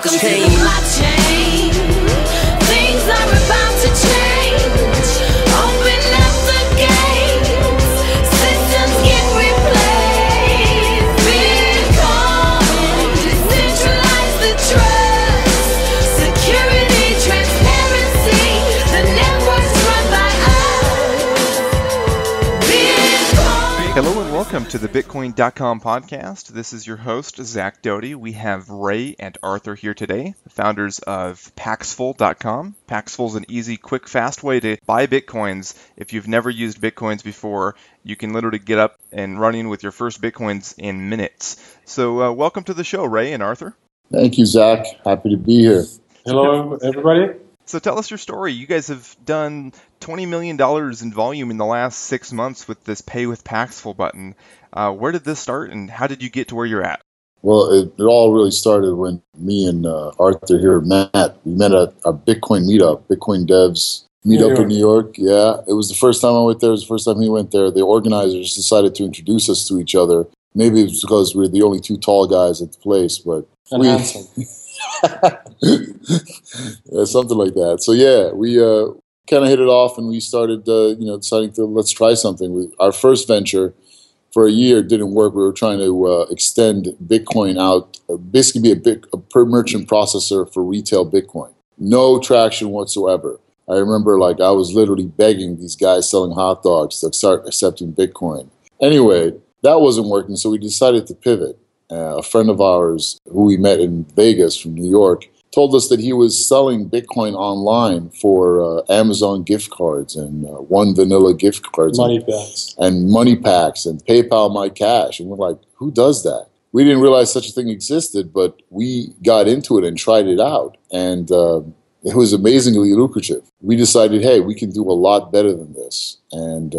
Welcome to the blockchain. Things are about to change. Open up the gates. Systems get replaced. Bitcoin, decentralize the trust. Security, transparency. The network's run by us. Bitcoin. Hello and welcome to the Bitcoin.com podcast. This is your host, Zach Doty. We have Ray and Arthur here today, the founders of Paxville.com. Paxville is an easy, quick, fast way to buy Bitcoins. If you've never used Bitcoins before, you can literally get up and running with your first Bitcoins in minutes. So welcome to the show, Ray and Arthur. Thank you, Zach. Happy to be here. Hello, everybody. So tell us your story. You guys have done $20 million in volume in the last 6 months with this Pay with Paxville button. Where did this start, and how did you get to where you're at? Well, it all really started when me and Arthur here met. We met at a Bitcoin meetup, Bitcoin devs meetup in New York. Yeah, it was the first time I went there. It was the first time he went there. The organizers decided to introduce us to each other. Maybe it was because we were the only two tall guys at the place, but Handsome. Yeah, something like that. So yeah, we kind of hit it off, and we started, deciding to let's try something. Our first venture for a year didn't work. We were trying to extend Bitcoin out, basically be a per merchant processor for retail Bitcoin. No traction whatsoever. I remember, I was literally begging these guys selling hot dogs to start accepting Bitcoin. Anyway, that wasn't working, so we decided to pivot. A friend of ours who we met in Vegas from New York told us that he was selling Bitcoin online for Amazon gift cards and One Vanilla gift cards. And money packs and PayPal My Cash. And we're like, who does that? We didn't realize such a thing existed, but we got into it and tried it out. And it was amazingly lucrative. We decided, hey, we can do a lot better than this. And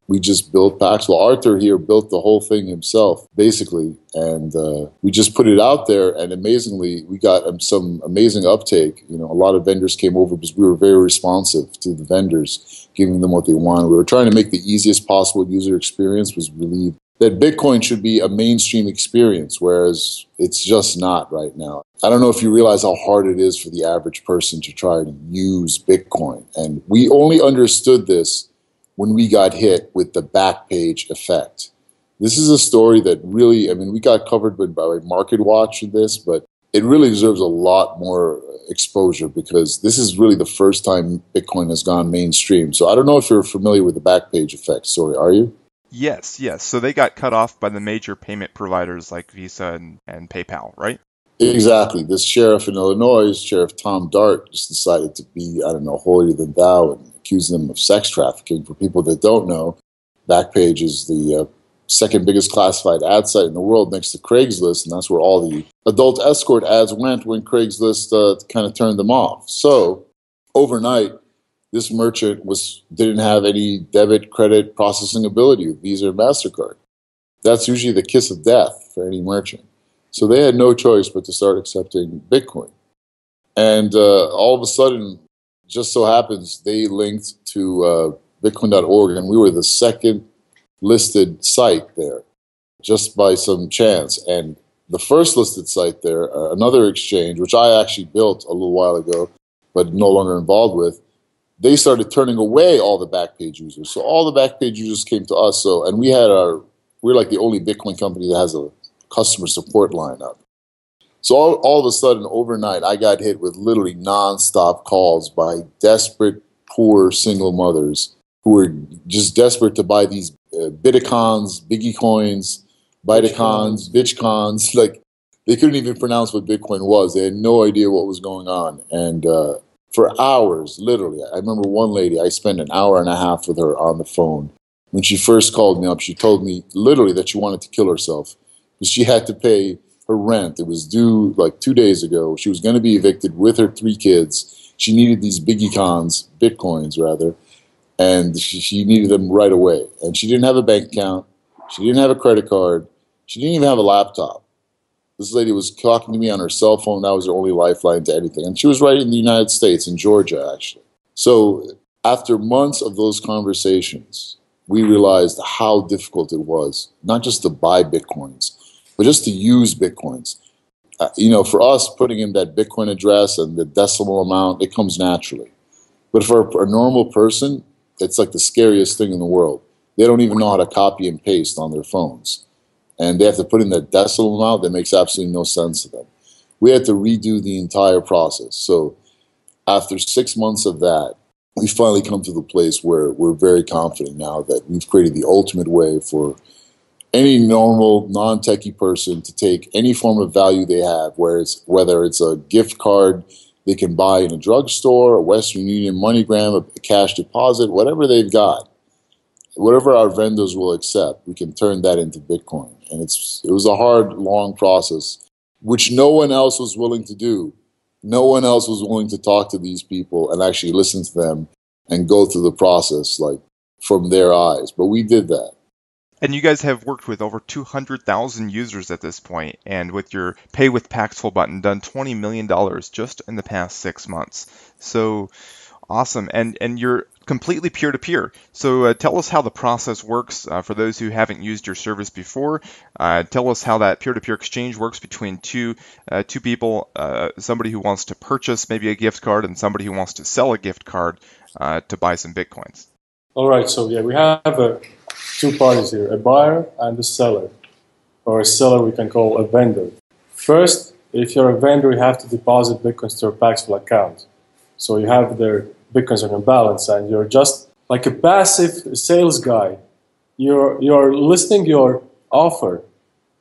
we just built Paxville. Arthur here built the whole thing himself, basically. And we just put it out there. And amazingly, we got some amazing uptake. A lot of vendors came over because we were very responsive to the vendors, giving them what they wanted. We were trying to make the easiest possible user experience. Was believed that Bitcoin should be a mainstream experience, whereas it's just not right now. I don't know if you realize how hard it is for the average person to try to use Bitcoin. And we only understood this when we got hit with the Backpage effect. This is a story that really, we got covered by MarketWatch in this, but it really deserves a lot more exposure because this is really the first time Bitcoin has gone mainstream. So I don't know if you're familiar with the Backpage effect story, are you? Yes. So they got cut off by the major payment providers like Visa and PayPal, right? Exactly. This sheriff in Illinois, Sheriff Tom Dart, just decided to be, holier than thou and accuse them of sex trafficking. For people that don't know, Backpage is the second biggest classified ad site in the world next to Craigslist, and that's where all the adult escort ads went when Craigslist kind of turned them off. So overnight, this merchant didn't have any debit credit processing ability with Visa or MasterCard. That's usually the kiss of death for any merchant. So they had no choice but to start accepting Bitcoin. And all of a sudden, just so happens, they linked to Bitcoin.org, and we were the second listed site there, just by some chance. And the first listed site there, another exchange, which I actually built a little while ago, but no longer involved with, they started turning away all the Backpage users. So all the Backpage users came to us. And we're like the only Bitcoin company that has a customer support line up. So all of a sudden, overnight, I got hit with literally nonstop calls by desperate, poor single mothers who were just desperate to buy these Bitcoins, Biggie coins, Bitcoins, Bitcoins. They couldn't even pronounce what Bitcoin was. They had no idea what was going on. And for hours, literally, I remember one lady, I spent an hour and a half with her on the phone. When she first called me up, she told me literally that she wanted to kill herself because she had to pay her rent. It was due 2 days ago. She was going to be evicted with her 3 kids. She needed these Bitcoins rather, and she needed them right away. And she didn't have a bank account. She didn't have a credit card. She didn't even have a laptop. This lady was talking to me on her cell phone. That was her only lifeline to anything. And she was right in the United States, in Georgia, actually. So after months of those conversations, we realized how difficult it was, not just to buy Bitcoins, but just to use Bitcoins. For us, putting in that Bitcoin address and the decimal amount, it comes naturally. But for a normal person, it's like the scariest thing in the world. They don't even know how to copy and paste on their phones. And they have to put in that decimal amount that makes absolutely no sense to them. We had to redo the entire process. So after 6 months of that, we finally come to the place where we're very confident now that we've created the ultimate way for any normal, non-techie person to take any form of value they have, whether it's a gift card they can buy in a drugstore, a Western Union MoneyGram, a cash deposit, whatever they've got, whatever our vendors will accept, we can turn that into Bitcoin. And it was a hard, long process, which no one else was willing to do. No one else was willing to talk to these people and actually listen to them and go through the process like from their eyes. But we did that. And you guys have worked with over 200,000 users at this point, and with your Pay with Paxful button, done $20 million just in the past 6 months. So awesome. And you're completely peer-to-peer. So tell us how the process works for those who haven't used your service before. Tell us how that peer-to-peer exchange works between two people, somebody who wants to purchase maybe a gift card and somebody who wants to sell a gift card to buy some Bitcoins. All right, so we have two parties here, a buyer and a seller, or a seller we can call a vendor. First, if you're a vendor, you have to deposit Bitcoins to your Paxville account. So you have their Bitcoins on your balance, and you're just like a passive sales guy. You're listing your offer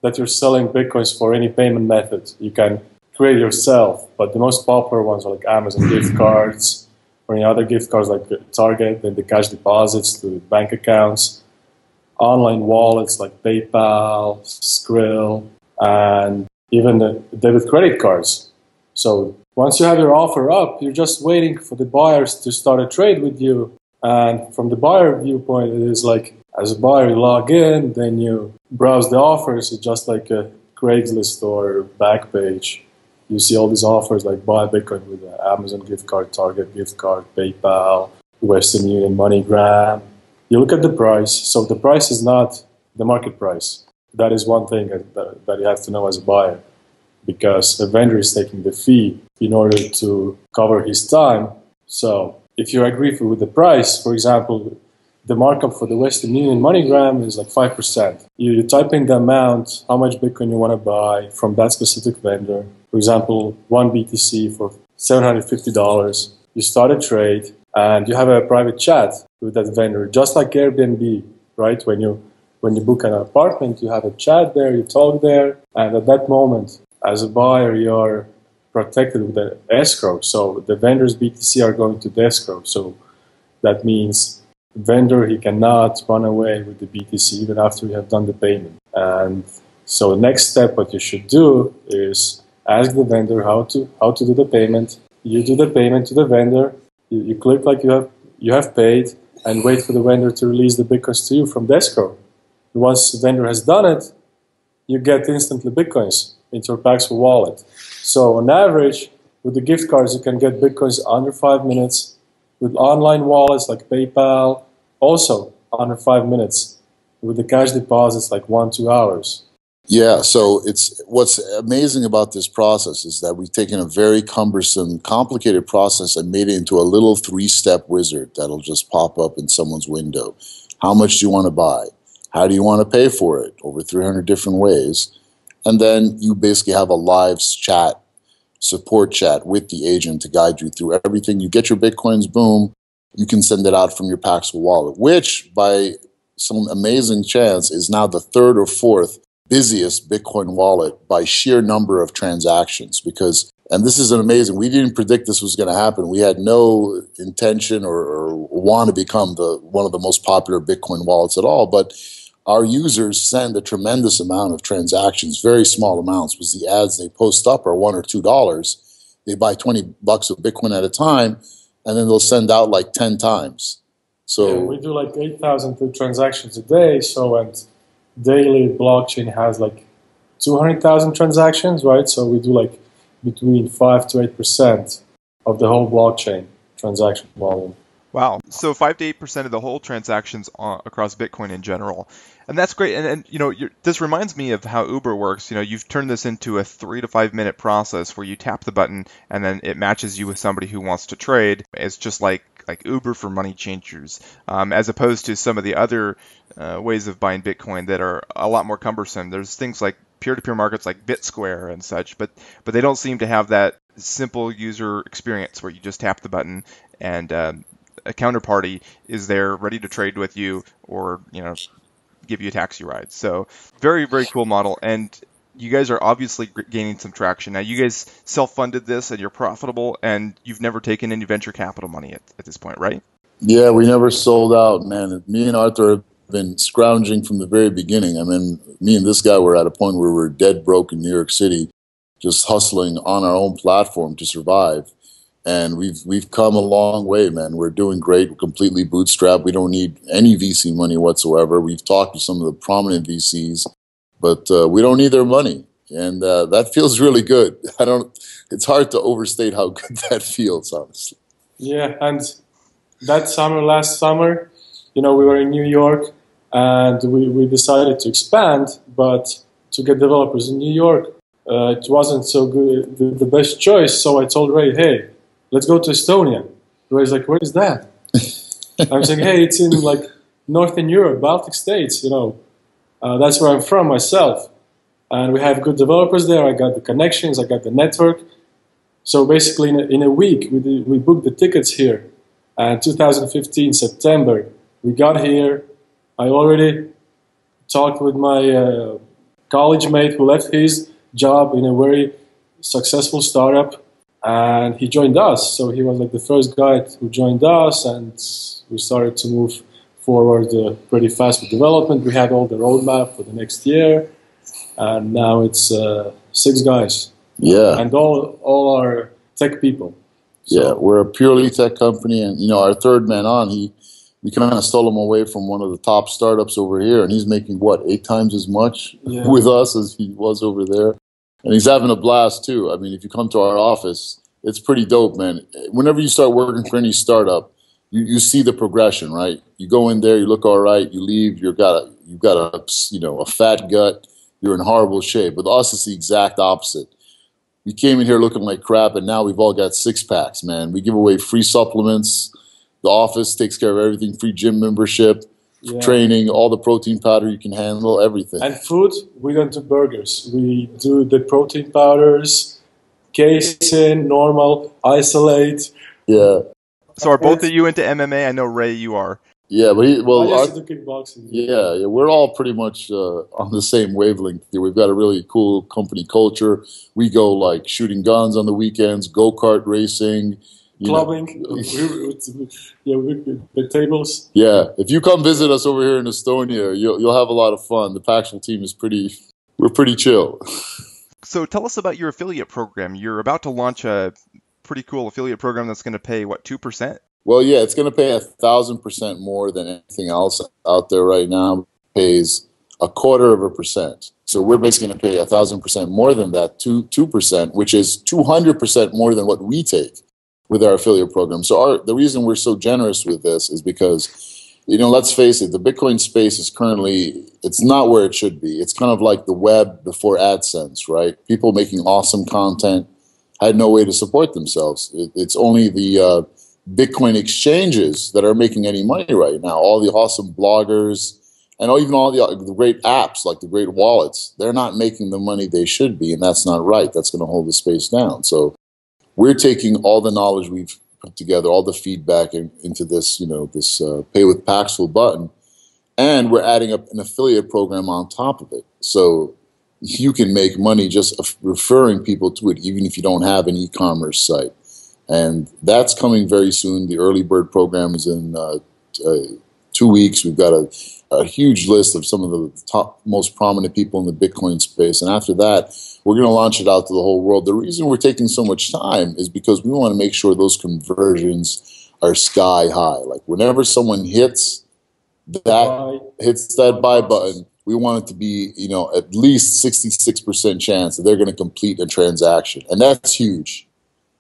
that you're selling Bitcoins for any payment method. You can create yourself, but the most popular ones are like Amazon gift cards, or any other gift cards like Target, then the cash deposits to bank accounts, online wallets like PayPal, Skrill, and even the debit credit cards. So once you have your offer up, you're just waiting for the buyers to start a trade with you. And from the buyer viewpoint, it is like, as a buyer, you log in, then you browse the offers. It's just like a Craigslist or Backpage. You see all these offers like buy Bitcoin with an Amazon gift card, Target gift card, PayPal, Western Union MoneyGram. You look at the price. So the price is not the market price. That is one thing that you have to know as a buyer, because a vendor is taking the fee in order to cover his time. So if you agree with the price, for example, the markup for the Western Union MoneyGram is like 5%. You type in the amount, how much Bitcoin you want to buy from that specific vendor. For example, 1 BTC for $750. You start a trade and you have a private chat with that vendor, just like Airbnb, right? When you book an apartment, you have a chat there, you talk there, and at that moment, as a buyer, you're protected with an escrow. So the vendor's BTC are going to the escrow. So that means vendor, he cannot run away with the BTC even after you have done the payment. And so next step, what you should do is ask the vendor how to do the payment. You do the payment to the vendor. You click like you have paid, and wait for the vendor to release the Bitcoins to you from the escrow. Once the vendor has done it, you get instantly Bitcoins into your Paxful wallet. So on average, with the gift cards, you can get Bitcoins under 5 minutes. With online wallets like PayPal, also under 5 minutes. With the cash deposits, like 1-2 hours. Yeah, so what's amazing about this process is that we've taken a very cumbersome, complicated process and made it into a little 3-step wizard that'll just pop up in someone's window. How much do you want to buy? How do you want to pay for it? Over 300 different ways. And then you basically have a live chat, support chat with the agent to guide you through everything. You get your Bitcoins, boom, you can send it out from your Paxful wallet, which by some amazing chance is now the 3rd or 4th busiest Bitcoin wallet by sheer number of transactions. Because, and this is an amazing, we didn't predict this was going to happen. We had no intention or want to become one of the most popular Bitcoin wallets at all, but our users send a tremendous amount of transactions, very small amounts, because the ads they post up are $1 or $2. They buy $20 of Bitcoin at a time, and then they'll send out like 10 times. So yeah, we do like 8,000 transactions a day. So, and daily blockchain has like 200,000 transactions, right? So we do like between 5 to 8% of the whole blockchain transaction volume. Wow. So 5 to 8% of the whole transactions across Bitcoin in general. And that's great. And this reminds me of how Uber works. You've turned this into a 3 to 5 minute process where you tap the button and then it matches you with somebody who wants to trade. It's just like Uber for money changers, as opposed to some of the other ways of buying Bitcoin that are a lot more cumbersome. There's things like peer-to-peer markets like BitSquare and such, but they don't seem to have that simple user experience where you just tap the button and a counterparty is there ready to trade with you or give you a taxi ride. So very, very cool model. And you guys are obviously gaining some traction. Now you guys self-funded this and you're profitable and you've never taken any venture capital money at this point, right? Yeah, we never sold out, man. Me and Arthur have been scrounging from the very beginning. I mean, me and this guy were at a point where we were dead broke in New York City, just hustling on our own platform to survive. And we've come a long way, man. We're doing great. We're completely bootstrapped. We don't need any VC money whatsoever. We've talked to some of the prominent VCs, but we don't need their money, and that feels really good. It's hard to overstate how good that feels, honestly. Yeah, and last summer, we were in New York, and we decided to expand, but to get developers in New York, it wasn't so good, the best choice. So I told Ray, hey, let's go to Estonia. Ray's like, where is that? I'm saying, hey, it's in like Northern Europe, Baltic states, that's where I'm from myself. And we have good developers there. I got the connections, I got the network. So basically in a week, we booked the tickets here. And 2015, September, we got here. I already talked with my college mate who left his job in a very successful startup. And he joined us, so he was like the first guy who joined us, and we started to move forward pretty fast with development. We had all the roadmap for the next year, and now it's 6 guys. Yeah, and all are tech people. So. Yeah, we're a purely tech company, and our third man on, we kind of stole him away from one of the top startups over here, and he's making 8 times as much with us as he was over there. And he's having a blast, too. I mean, if you come to our office, it's pretty dope, man. Whenever you start working for any startup, you see the progression, right? You go in there, you look all right, you leave, you've got a fat gut, you're in horrible shape. With us, it's the exact opposite. We came in here looking like crap, and now we've all got 6-packs, man. We give away free supplements. The office takes care of everything, free gym membership. Training, all the protein powder you can handle, everything. And food, we don't do burgers. We do the protein powders, casein, normal, isolate. Yeah. So are both of you into MMA? I know, Ray, you are. Yeah, but I used to do kickboxing. Yeah, we're all pretty much on the same wavelength here. We've got a really cool company culture. We go like shooting guns on the weekends, go-kart racing. Clubbing, the tables. Yeah, if you come visit us over here in Estonia, you'll have a lot of fun. The Paxville team is we're pretty chill. So tell us about your affiliate program. You're about to launch a pretty cool affiliate program that's going to pay, 2%? Well, yeah, it's going to pay 1,000% more than anything else out there right now. It pays 0.25%. So we're basically going to pay 1,000% more than that, 2%, which is 200% more than what we take with our affiliate program. So the reason we're so generous with this is because, let's face it, the Bitcoin space is it's not where it should be. It's kind of like the web before AdSense, right? People making awesome content had no way to support themselves. It's only the Bitcoin exchanges that are making any money right now. All the awesome bloggers and even all the great apps, like the great wallets, they're not making the money they should be, and that's not right. That's going to hold the space down. So we're taking all the knowledge we've put together, all the feedback into this, this Pay with Paxville button, and we're adding up an affiliate program on top of it. So you can make money just referring people to it, even if you don't have an e-commerce site. And that's coming very soon. The early bird program is in 2 weeks. We've got a huge list of some of the top, most prominent people in the Bitcoin space. And after that, we're going to launch it out to the whole world. The reason we're taking so much time is because we want to make sure those conversions are sky high. Like whenever someone hits that buy button, we want it to be, at least 66% chance that they're going to complete a transaction. And that's huge.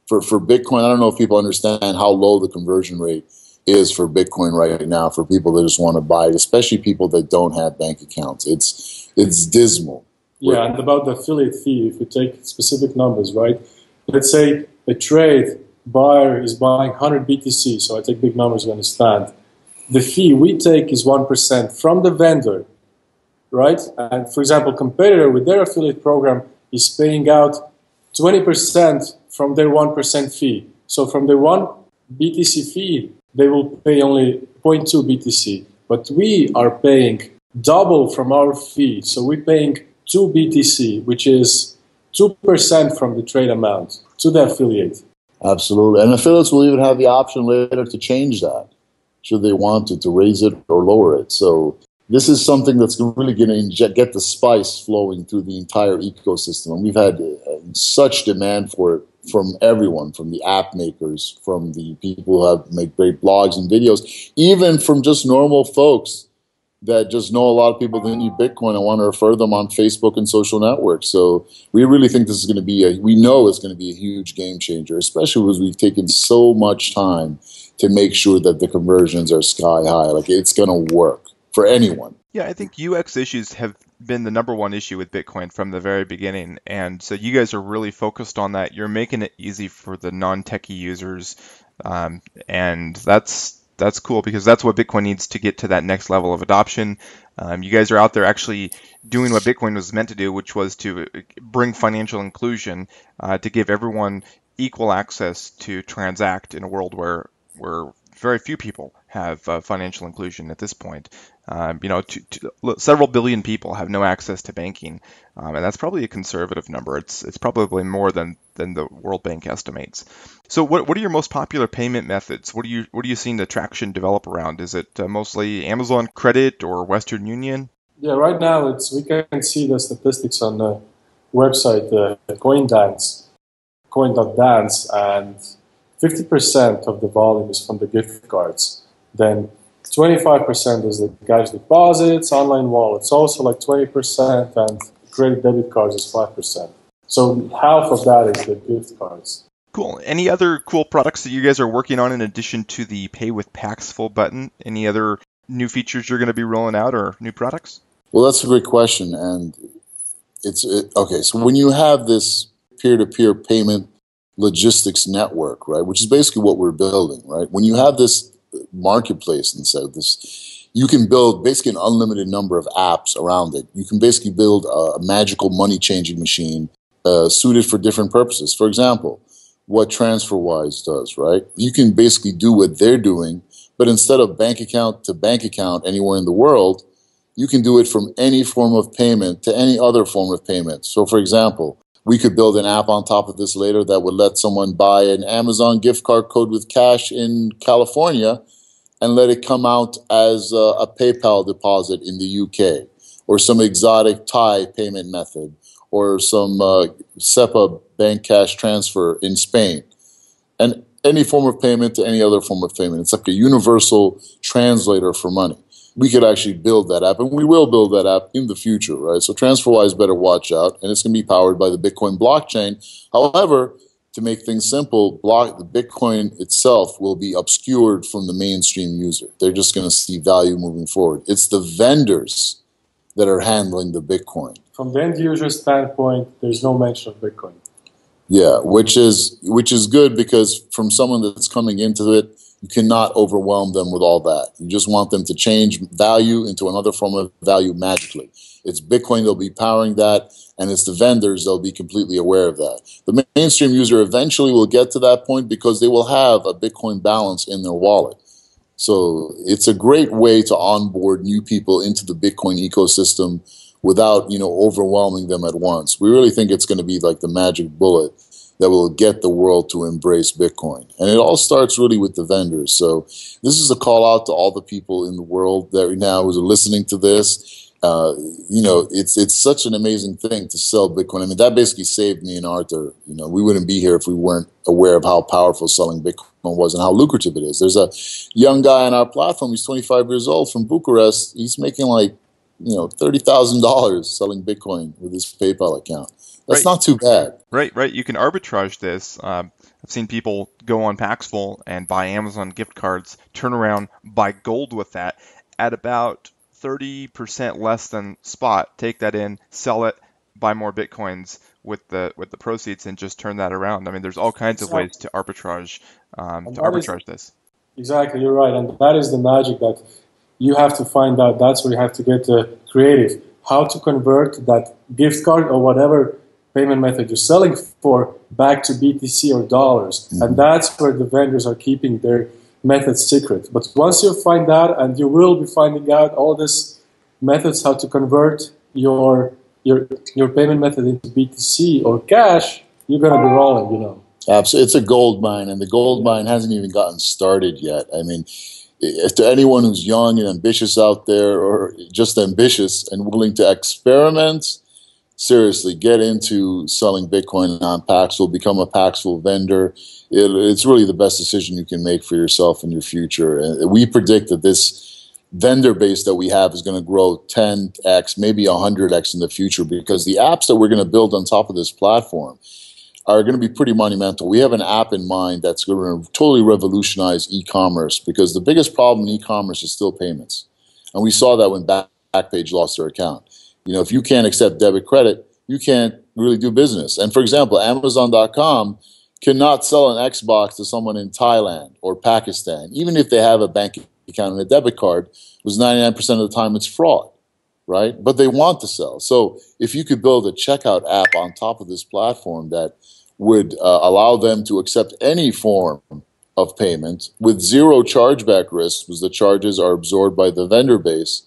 For Bitcoin, I don't know if people understand how low the conversion rate is for Bitcoin right now for people that just want to buy it, especially people that don't have bank accounts. It's dismal. Yeah, and about the affiliate fee, if we take specific numbers, right? Let's say a trade buyer is buying 100 BTC, so I take big numbers, you understand. The fee we take is 1% from the vendor, right? And for example, competitor with their affiliate program is paying out 20% from their 1% fee. So from their 1 BTC fee, they will pay only 0.2 BTC. But we are paying double from our fee. So we're paying 2 BTC, which is 2% from the trade amount to the affiliate. Absolutely. And affiliates will even have the option later to change that, should they want to raise it or lower it. So this is something that's really going to get the spice flowing through the entire ecosystem. And we've had such demand for it from everyone, from the app makers, from the people who have make great blogs and videos, even from just normal folks that just know a lot of people that need Bitcoin and want to refer them on Facebook and social networks. So we really think this is going to be we know it's going to be a huge game changer, especially because we've taken so much time to make sure that the conversions are sky high. Like, it's going to work for anyone. Yeah, I think UX issues have been the number one issue with Bitcoin from the very beginning. And so you guys are really focused on that. You're making it easy for the non-techie users. And that's cool because that's what Bitcoin needs to get to that next level of adoption. You guys are out there actually doing what Bitcoin was meant to do, which was to bring financial inclusion, to give everyone equal access to transact in a world where very few people have financial inclusion at this point. Several billion people have no access to banking, and that's probably a conservative number. It's probably more than the World Bank estimates. So, what are your most popular payment methods? What are you seeing the traction develop around? Is it mostly Amazon Credit or Western Union? Yeah, right now we can see the statistics on the website, Coindance, Coin.dance, and 50% of the volume is from the gift cards. Then 25% is the cash deposits, online wallets, also like 20%, and credit debit cards is 5%. So half of that is the gift cards. Cool. Any other cool products that you guys are working on in addition to the Pay with Paxville button? Any other new features you're going to be rolling out or new products? Well, that's a great question. And okay, so when you have this peer-to-peer payment logistics network, right, which is basically what we're building, right? When you have this marketplace instead of this, you can build basically an unlimited number of apps around it. You can basically build a magical money-changing machine suited for different purposes. For example, what TransferWise does, right? You can basically do what they're doing, but instead of bank account to bank account anywhere in the world, you can do it from any form of payment to any other form of payment. So, for example, we could build an app on top of this later that would let someone buy an Amazon gift card code with cash in California and let it come out as a PayPal deposit in the UK, or some exotic Thai payment method, or some SEPA bank cash transfer in Spain, and any form of payment to any other form of payment. It's like a universal translator for money. We could actually build that app, and we will build that app in the future, right? So TransferWise better watch out, and it's going to be powered by the Bitcoin blockchain. However, to make things simple, the Bitcoin itself will be obscured from the mainstream user. They're just going to see value moving forward. It's the vendors that are handling the Bitcoin. From the end user standpoint, there's no mention of Bitcoin. Yeah, which is good, because from someone that's coming into it, you cannot overwhelm them with all that. You just want them to change value into another form of value magically. It's Bitcoin that'll be powering that, and it's the vendors that'll be completely aware of that. The mainstream user eventually will get to that point because they will have a Bitcoin balance in their wallet. So it's a great way to onboard new people into the Bitcoin ecosystem without, overwhelming them at once. We really think it's going to be like the magic bullet that will get the world to embrace Bitcoin. And it all starts really with the vendors. So this is a call out to all the people in the world that right now who are listening to this. It's such an amazing thing to sell Bitcoin. I mean, that basically saved me and Arthur. We wouldn't be here if we weren't aware of how powerful selling Bitcoin was and how lucrative it is. There's a young guy on our platform. He's 25 years old from Bucharest. He's making $30,000 selling Bitcoin with his PayPal account. That's not too bad. Right. You can arbitrage this. I've seen people go on Paxville and buy Amazon gift cards, turn around, buy gold with that at about 30% less than spot, take that in, sell it, buy more Bitcoins with the proceeds and just turn that around. I mean, there's all kinds of ways Exactly. And to that is arbitrage this. exactly, you're right. And that is the magic that you have to find out. That's where you have to get creative. How to convert that gift card or whatever payment method you're selling for back to BTC or dollars. Mhm. And that's where the vendors are keeping their methods secret. But once you find that, and you will be finding out all these methods how to convert your payment method into BTC or cash, you're going to be rolling, you know. Absolutely. It's a gold mine, and the gold mine hasn't even gotten started yet. I mean, if to anyone who's young and ambitious out there, or just ambitious and willing to experiment, seriously, get into selling Bitcoin on Paxville, become a Paxville vendor. It's really the best decision you can make for yourself and your future. And we predict that this vendor base that we have is going to grow 10x, maybe 100x in the future, because the apps that we're going to build on top of this platform are going to be pretty monumental. We have an app in mind that's going to totally revolutionize e-commerce, because the biggest problem in e-commerce is still payments. And we saw that when Backpage lost their account. You know, if you can't accept debit credit, you can't really do business. And for example, Amazon.com cannot sell an Xbox to someone in Thailand or Pakistan, even if they have a bank account and a debit card, because 99% of the time it's fraud, right? But they want to sell. So if you could build a checkout app on top of this platform that would allow them to accept any form of payment with zero chargeback risk, because the charges are absorbed by the vendor base,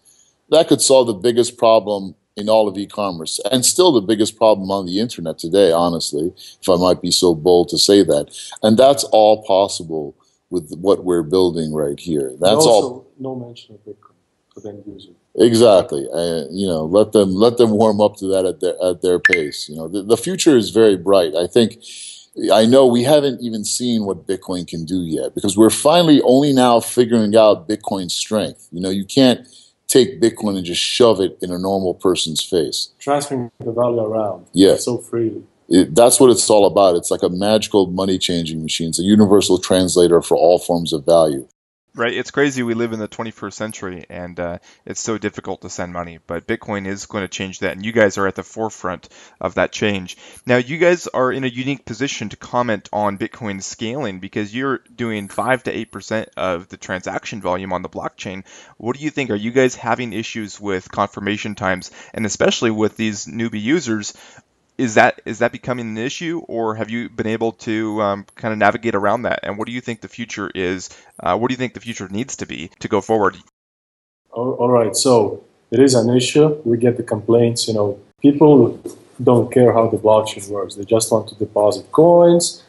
that could solve the biggest problem in all of e-commerce, and still the biggest problem on the internet today, honestly, if I might be so bold to say that. And that's all possible with what we're building right here. That's also, all. No mention of Bitcoin for the end user. Exactly. You know, let them warm up to that at their pace. You know, the future is very bright. I know we haven't even seen what Bitcoin can do yet, because we're finally only now figuring out Bitcoin's strength. You know, you can't take Bitcoin and just shove it in a normal person's face. Transferring the value around Yeah. so freely. That's what it's all about. It's like a magical money-changing machine. It's a universal translator for all forms of value. Right, it's crazy. We live in the 21st century, and it's so difficult to send money. But Bitcoin is going to change that, and you guys are at the forefront of that change. Now, you guys are in a unique position to comment on Bitcoin scaling, because you're doing 5 to 8% of the transaction volume on the blockchain. What do you think? Are you guys having issues with confirmation times, and especially with these newbie users? Is that becoming an issue, or have you been able to kind of navigate around that? And what do you think the future is? What do you think the future needs to be to go forward? All right, so it is an issue. We get the complaints, you know, people don't care how the blockchain works. They just want to deposit coins.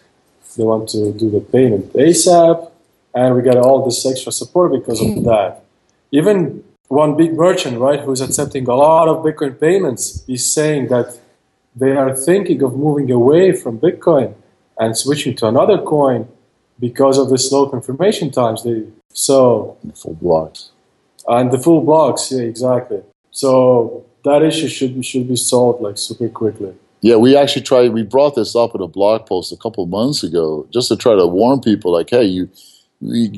They want to do the payment ASAP. And we get all this extra support because of that. Even one big merchant, right, who's accepting a lot of Bitcoin payments is saying that they are thinking of moving away from Bitcoin and switching to another coin because of the slow confirmation times. Full blocks. And the full blocks, yeah, exactly. So that issue should be solved like super quickly. Yeah, we brought this up in a blog post a couple months ago, just to try to warn people, like, hey, you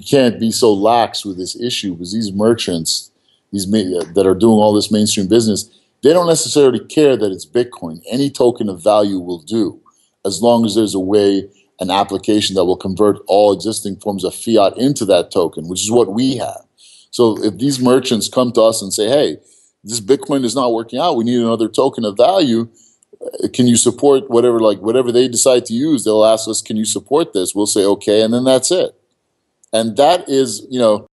can't be so lax with this issue, because these merchants, that are doing all this mainstream business, they don't necessarily care that it's Bitcoin. Any token of value will do, as long as there's a way, an application that will convert all existing forms of fiat into that token, which is what we have. So if these merchants come to us and say, hey, this Bitcoin is not working out, we need another token of value, can you support whatever they decide to use? They'll ask us, can you support this? We'll say, okay, and then that's it. And that is, you know,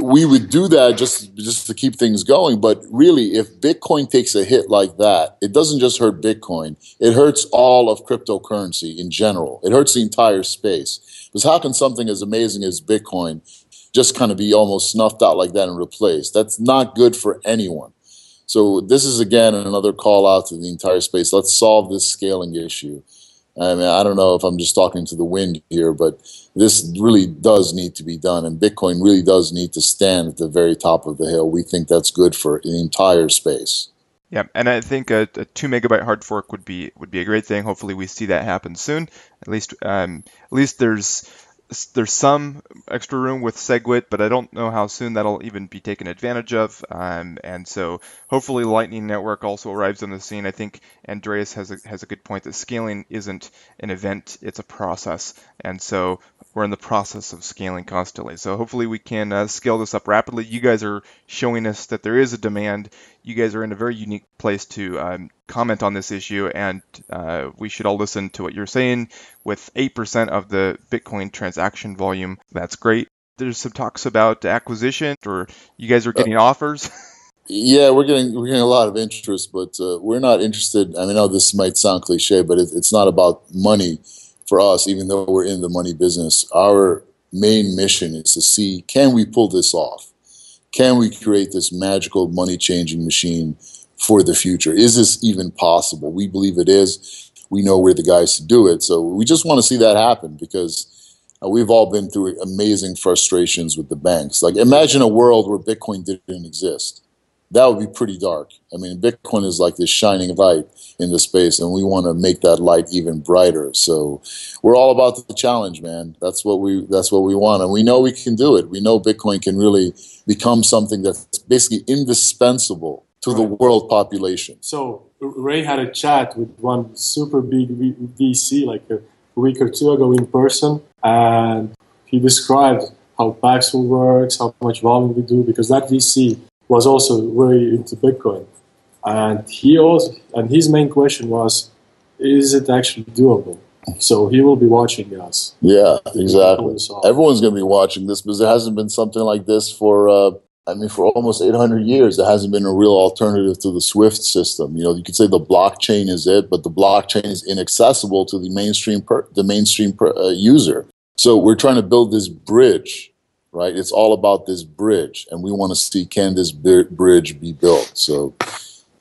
we would do that just to keep things going. But really, if Bitcoin takes a hit like that, it doesn't just hurt Bitcoin. It hurts all of cryptocurrency in general. It hurts the entire space. Because how can something as amazing as Bitcoin just kind of be almost snuffed out like that and replaced? That's not good for anyone. So this is, again, another call out to the entire space. Let's solve this scaling issue. I mean, I don't know if I'm just talking to the wind here, but this really does need to be done, and Bitcoin really does need to stand at the very top of the hill. We think that's good for the entire space. Yeah, and I think a 2 megabyte hard fork would be a great thing. Hopefully, we see that happen soon. At least there's some extra room with SegWit, but I don't know how soon that'll even be taken advantage of. And so hopefully Lightning Network also arrives on the scene. I think Andreas has a good point that scaling isn't an event, it's a process. And so we're in the process of scaling constantly. So hopefully we can scale this up rapidly. You guys are showing us that there is a demand. You guys are in a very unique place to comment on this issue, and we should all listen to what you're saying. With 8% of the Bitcoin transaction volume, that's great. There's some talks about acquisition, or you guys are getting offers. Yeah, we're getting a lot of interest, but we're not interested. I mean, I know this might sound cliche, but it's not about money for us. Even though we're in the money business, our main mission is to see, can we pull this off? Can we create this magical money-changing machine for the future? Is this even possible? We believe it is. We know we're the guys to do it. So we just want to see that happen, because we've all been through amazing frustrations with the banks. Like, imagine a world where Bitcoin didn't exist. That would be pretty dark. I mean, Bitcoin is like this shining light in the space, and we want to make that light even brighter. So we're all about the challenge, man. That's what we want, and we know we can do it. We know Bitcoin can really become something that's basically indispensable to the world population. So Ray had a chat with one super big VC like a week or two ago in person, and he described how Paxville works, how much volume we do, because that VC was also very into Bitcoin. And his main question was, is it actually doable? So he will be watching us. Yeah, exactly. Everyone's going to be watching this, because there hasn't been something like this for almost 800 years. There hasn't been a real alternative to the SWIFT system. You know, you could say the blockchain is it, but the blockchain is inaccessible to the mainstream user. So we're trying to build this bridge, right? It's all about this bridge, and we want to see, can this bridge be built? So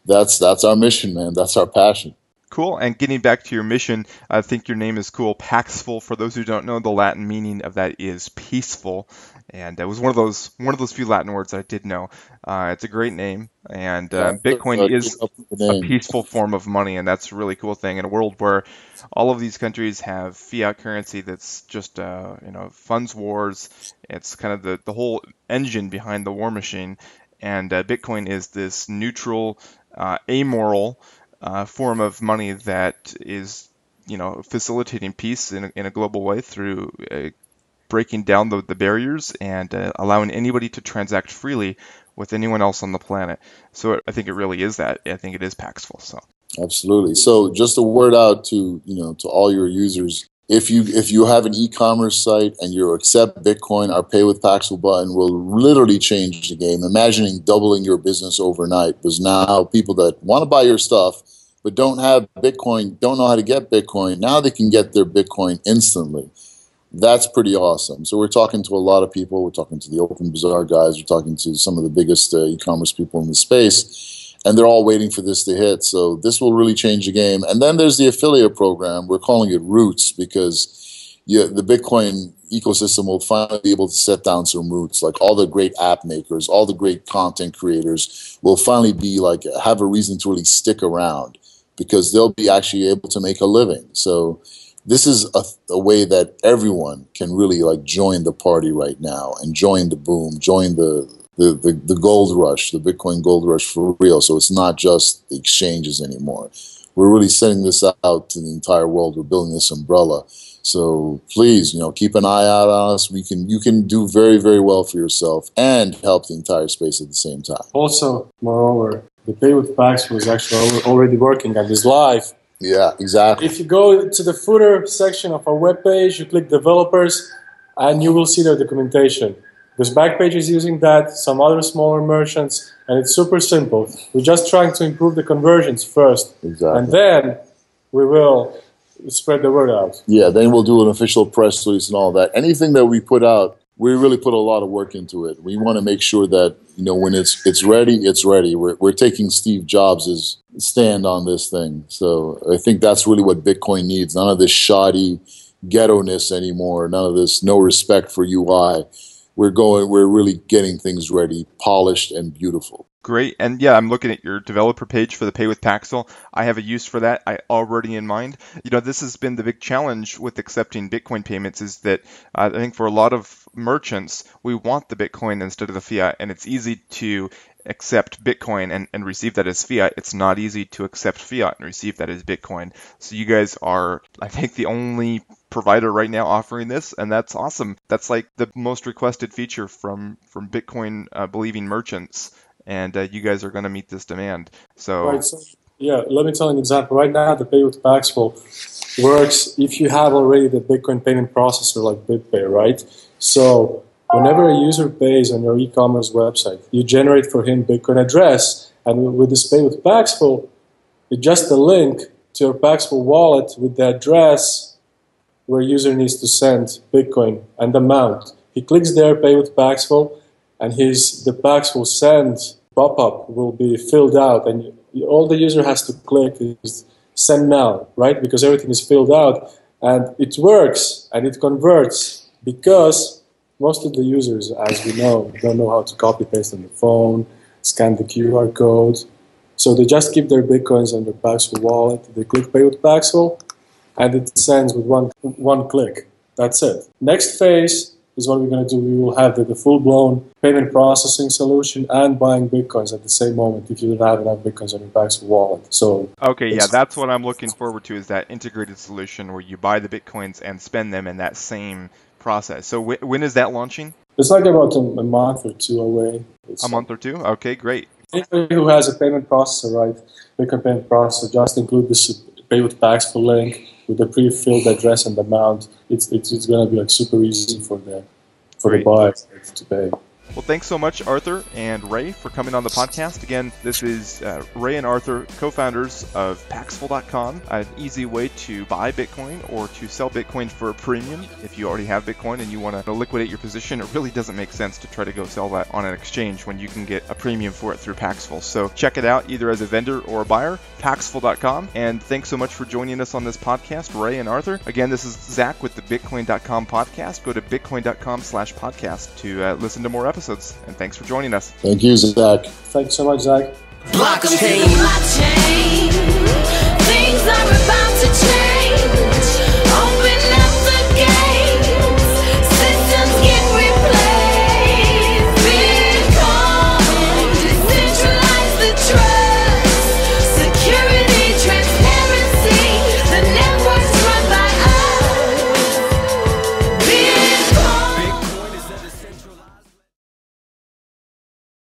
that's our mission, man. That's our passion. Cool. And getting back to your mission, I think your name is cool. Paxville, for those who don't know, the Latin meaning of that is peaceful. And it was one of those few Latin words I did know. It's a great name, and Bitcoin is a peaceful form of money, and that's a really cool thing in a world where all of these countries have fiat currency that's just funds wars. It's kind of the whole engine behind the war machine, and Bitcoin is this neutral, amoral form of money that is facilitating peace in a global way through breaking down the barriers and allowing anybody to transact freely with anyone else on the planet. So I think it really is that. I think it is Paxful. So absolutely. So just a word out to all your users. If you have an e-commerce site and you accept Bitcoin, our Pay with Paxful button will literally change the game. Imagining doubling your business overnight, because now people that want to buy your stuff but don't have Bitcoin, don't know how to get Bitcoin, now they can get their Bitcoin instantly. That's pretty awesome. So we're talking to a lot of people. We're talking to the Open Bazaar guys. We're talking to some of the biggest e-commerce people in the space, and they're all waiting for this to hit. So this will really change the game. And then there's the affiliate program. We're calling it Roots, because the Bitcoin ecosystem will finally be able to set down some roots. Like, all the great app makers, all the great content creators will finally be have a reason to really stick around, because they'll be actually able to make a living. So this is a way that everyone can really join the party right now and join the boom, join the gold rush, the Bitcoin gold rush for real. So it's not just the exchanges anymore. We're really sending this out to the entire world. We're building this umbrella. So please, keep an eye out on us. You can do very, very well for yourself and help the entire space at the same time. Also, moreover, the Pay with Paxful is actually already working and is live. Yeah, exactly. If you go to the footer section of our webpage, you click developers, and you will see their documentation. Because Backpage is using that, some other smaller merchants, and it's super simple. We're just trying to improve the conversions first. Exactly. And then we will spread the word out. Yeah, then we'll do an official press release and all that. Anything that we put out, we really put a lot of work into it. We want to make sure that, when it's ready, it's ready. We're taking Steve Jobs' stand on this thing. So I think that's really what Bitcoin needs. None of this shoddy ghetto-ness anymore. None of this no respect for UI. We're really getting things ready, polished and beautiful. Great. And yeah, I'm looking at your developer page for the Pay with Paxville. I have a use for that already in mind. This has been the big challenge with accepting Bitcoin payments is that I think for a lot of merchants, we want the Bitcoin instead of the fiat, and it's easy to accept Bitcoin and receive that as fiat. It's not easy to accept fiat and receive that as Bitcoin. So you guys are, I think, the only provider right now offering this, and that's awesome. That's like the most requested feature from Bitcoin believing merchants. And you guys are going to meet this demand. Right. So, yeah, let me tell you an example. Right now, the Pay with Paxville works if you have already the Bitcoin payment processor like BitPay, right? So whenever a user pays on your e-commerce website, you generate for him Bitcoin address, and with this Pay with Paxville, it's just a link to your Paxville wallet with the address where user needs to send Bitcoin and amount. He clicks there, Pay with Paxville, and the Paxville send pop-up will be filled out, and all the user has to click is send now, right? Because everything is filled out, and it works and it converts because most of the users, as we know, don't know how to copy-paste on the phone, scan the QR code, so they just keep their Bitcoins on their Paxville wallet, they click Pay with Paxville, and it sends with one click. That's it. Next phase is what we're going to do. We will have the full-blown payment processing solution and buying Bitcoins at the same moment if you don't have enough Bitcoins on your Paxville wallet. So okay, yeah, that's what I'm looking forward to, is that integrated solution where you buy the Bitcoins and spend them in that same process. So when is that launching? It's like about a month or two away. A month or two? Okay, great. Anybody who has a payment processor, right, Bitcoin payment processor, just include this Pay with Paxville link with the pre-filled address and amount. It's going to be like super easy for the buyer to pay. Well, thanks so much, Arthur and Ray, for coming on the podcast. Again, this is Ray and Arthur, co-founders of Paxville.com, an easy way to buy Bitcoin or to sell Bitcoin for a premium. If you already have Bitcoin and you want to liquidate your position, it really doesn't make sense to try to go sell that on an exchange when you can get a premium for it through Paxville. So check it out either as a vendor or a buyer, Paxville.com. And thanks so much for joining us on this podcast, Ray and Arthur. Again, this is Zach with the Bitcoin.com podcast. Go to Bitcoin.com/podcast to listen to more episodes. And thanks for joining us. Thank you, Zach. Thanks so much, Zach. Blockchain. Things are about